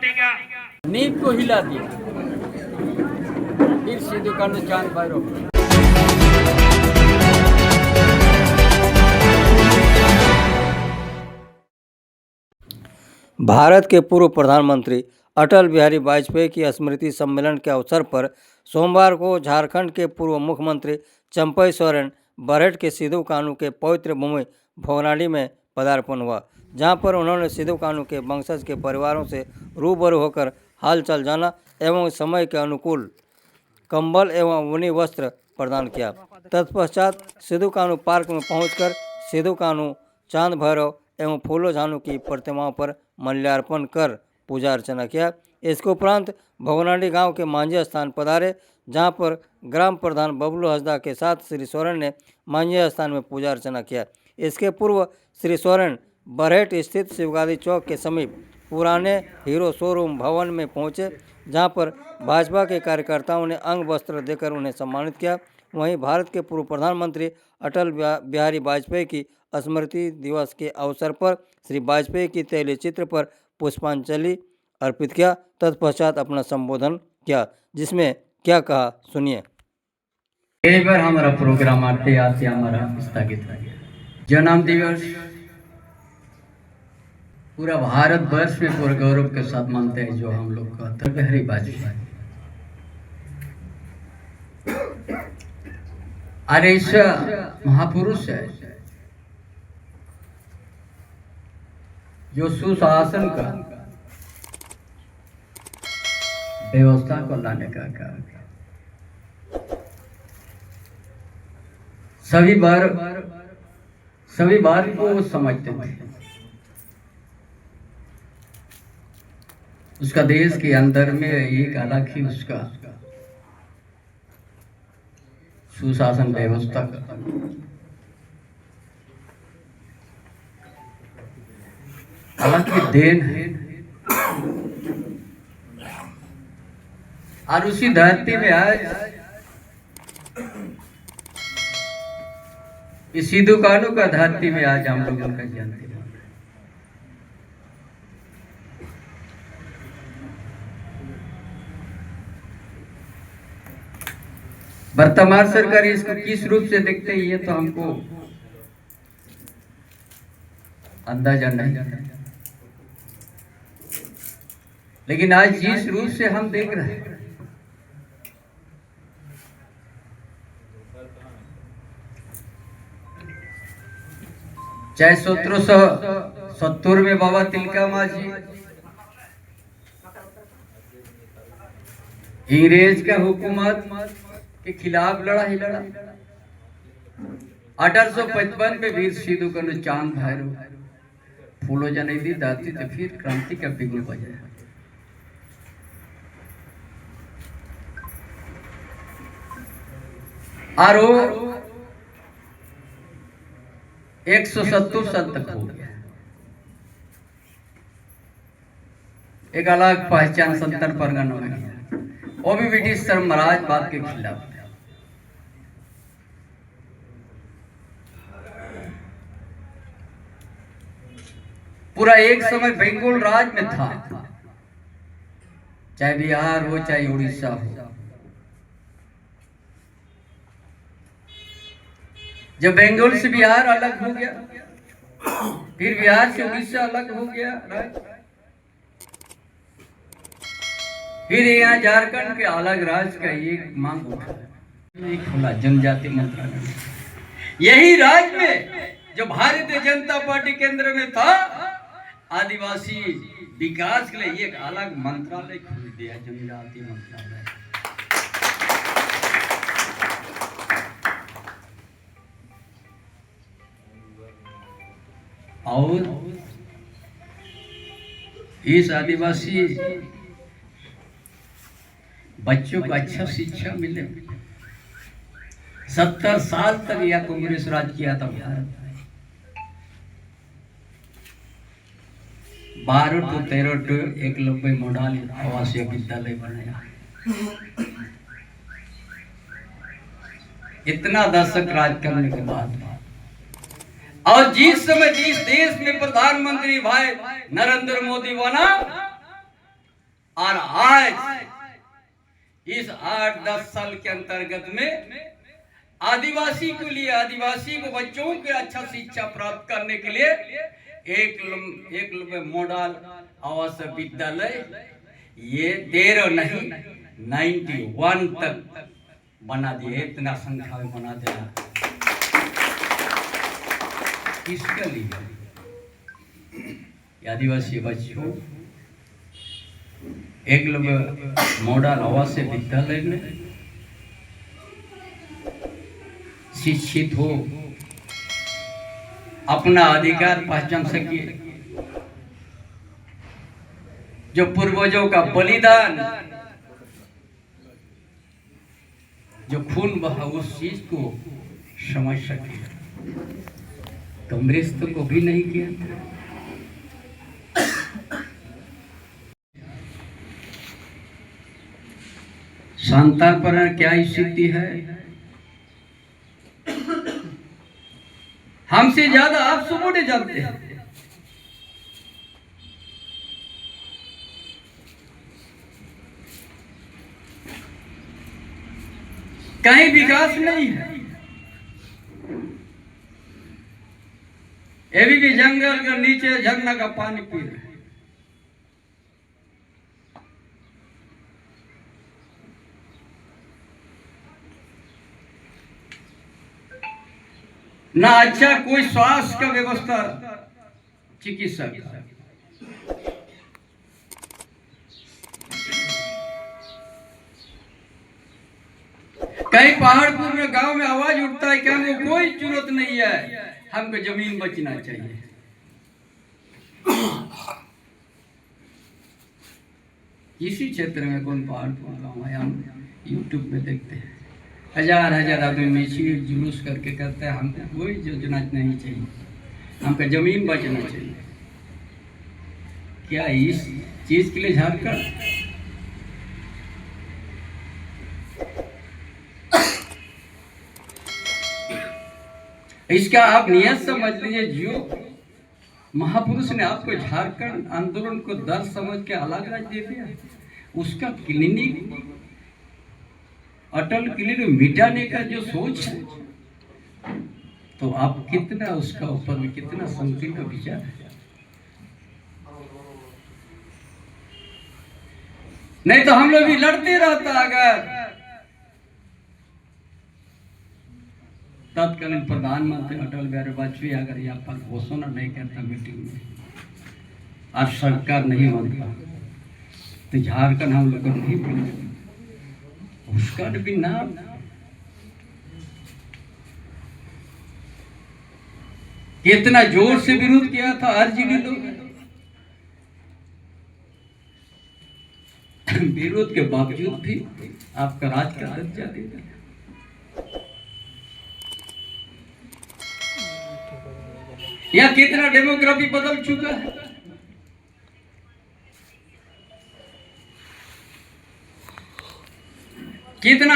नींव को हिला दिया, फिर सिद्धू कान्हू चांद भैरव। भारत के पूर्व प्रधानमंत्री अटल बिहारी वाजपेयी की स्मृति सम्मेलन के अवसर पर सोमवार को झारखंड के पूर्व मुख्यमंत्री चंपई सोरेन बरहेट के सिद्धू कान्हू के पवित्र भूमि भोगनाडी में पदार्पण हुआ, जहां पर उन्होंने सिद्धू कान्हू के वंशज के परिवारों से रूबरू होकर हालचाल जाना एवं समय के अनुकूल कंबल एवं ऊनी वस्त्र प्रदान किया। तत्पश्चात सिद्धू कान्हू पार्क में पहुंचकर सिद्धू कान्हू, चांद भैरव एवं फूलो झानू की प्रतिमाओं पर माल्यार्पण कर पूजा अर्चना किया। इसके उपरांत भोगनाडी गांव के मांझी स्थान पधारे, जहां पर ग्राम प्रधान बबलू हंसदा के साथ श्री सोरेन ने मांझी स्थान में पूजा अर्चना किया। इसके पूर्व श्री सोरेन बरहेट स्थित शिवगादी चौक के समीप पुराने हीरो शोरूम भवन में पहुंचे, जहां पर भाजपा के कार्यकर्ताओं ने अंग वस्त्र देकर उन्हें सम्मानित किया। वहीं भारत के पूर्व प्रधानमंत्री अटल बिहारी वाजपेयी की स्मृति दिवस के अवसर पर श्री वाजपेयी की तैलीय चित्र पर पुष्पांजलि अर्पित किया। तत्पश्चात अपना संबोधन किया, जिसमें क्या कहा सुनिए। कई बार हमारा प्रोग्राम आते आते हमारा स्थगित हो गया। जन्म दिवस पूरा भारत वर्ष में पूरे गौरव के साथ मानते हैं, जो हम लोग का अटल बिहारी वाजपेयी अरे इस महापुरुष है जो सुशासन का व्यवस्था को लाने का काम किया। सभी बार को वो समझते थे। उसका देश के अंदर में एक अलग ही उसका सुशासन व्यवस्था का अलग की देन है। और उसी धरती में आज इस सिद्धू कान्हू का धरती में आज हम लोगों का जन्म है। वर्तमान सरकार इसको किस रूप से देखते हैं ये तो हमको अंदाजा नहीं, लेकिन आज जिस रूप से हम देख रहे हैं, चाहे 1770 में बाबा तिलका मांझी अंग्रेज का हुकूमत के खिलाफ लड़ा, 1855 में वीर सिद्धू कान्हू, चांद भैरव, फूलो जनेदी दाती तो फिर क्रांति का बिगुल बजाया। और 170 साल तक हो गया। एक अलग पहचान 70 परगनों में गया, वो भी ब्रिटिश साम्राज्यवाद के खिलाफ। पूरा एक समय बंगाल राज में था, चाहे बिहार हो चाहे उड़ीसा हो। जब बंगाल से बिहार अलग हो गया, फिर बिहार से उड़ीसा अलग हो गया, फिर यहाँ झारखंड के अलग राज्य का एक मांग उठा, एक खुला जनजाति मंत्रालय। यही राज्य में जो भारतीय जनता पार्टी केंद्र में था, आदिवासी विकास के लिए एक अलग मंत्रालय खोल दिया, जनजाति मंत्रालय। और इस आदिवासी बच्चों को अच्छा शिक्षा मिले। 70 साल तक यह कांग्रेस राज किया था Bharat. 12 to 13 to Eklavya model आवासीय विद्यालय बनाया। इतना दशक राज करने के बाद, और जिस समय जिस देश में प्रधानमंत्री भाई नरेंद्र मोदी बना, और आज इस 8-10 साल के अंतर्गत में आदिवासी के लिए, आदिवासी को बच्चों के अच्छा शिक्षा प्राप्त करने के लिए एक मॉडल आवास विद्यालय ये 13 नहीं 91 तक बना दिए, इतना संख्या में बना दिया। किसके लिए? आदिवासी बच्चों एकलव्य मॉडल आवासीय विद्यालय में शिक्षित हो, अपना अधिकार पहचान सके। जो पूर्वजों का बलिदान, जो खून बहा, उस चीज को समझ सके। कांग्रेस तो कभी नहीं किया। संतान पर क्या स्थिति है? हमसे ज्यादा आप सुबोटे जानते हैं। कहीं विकास नहीं है। अभी भी जंगल के नीचे झरना का पानी पी रहे हैं। ना अच्छा कोई स्वास्थ्य का व्यवस्था, चिकित्सक। कई पहाड़पुर में गांव में आवाज उठता है कि हमको कोई जरूरत नहीं है, हमको जमीन बचना चाहिए। इसी क्षेत्र में कौन पहाड़पुर गांव है, हम यूट्यूब पे देखते हैं। हजार आदमी मिছিল जुलूस करके कहते हैं हमको कोई योजना नहीं चाहिए, हमको जमीन बचना चाहिए। क्या इस चीज के लिए झारखंड? इसका आप नियत समझ लीजिए। जो महापुरुष ने आपको झारखंड आंदोलन को दर्द समझ के अलग राज्य दे दिया, उसका क्लिनिक अटल क्लिनिक मिटाने का जो सोच है, तो आप कितना उसका ऊपर में कितना संकीर्ण विचार है। नहीं तो हम लोग भी लड़ते रहता। अगर तत्कालीन प्रधानमंत्री अटल बिहारी वाजपेयी अगर यहाँ पर घोषणा नहीं करता मीटिंग में और सरकार नहीं मानता, तो झारखंड हम लोग को नहीं मिलेगा। उसका भी नाम कितना जोर से विरोध किया था आरजेडी लोग। विरोध के बावजूद भी आपका राज का दर्जा दे दिया। यह कितना डेमोग्राफी बदल चुका है। कितना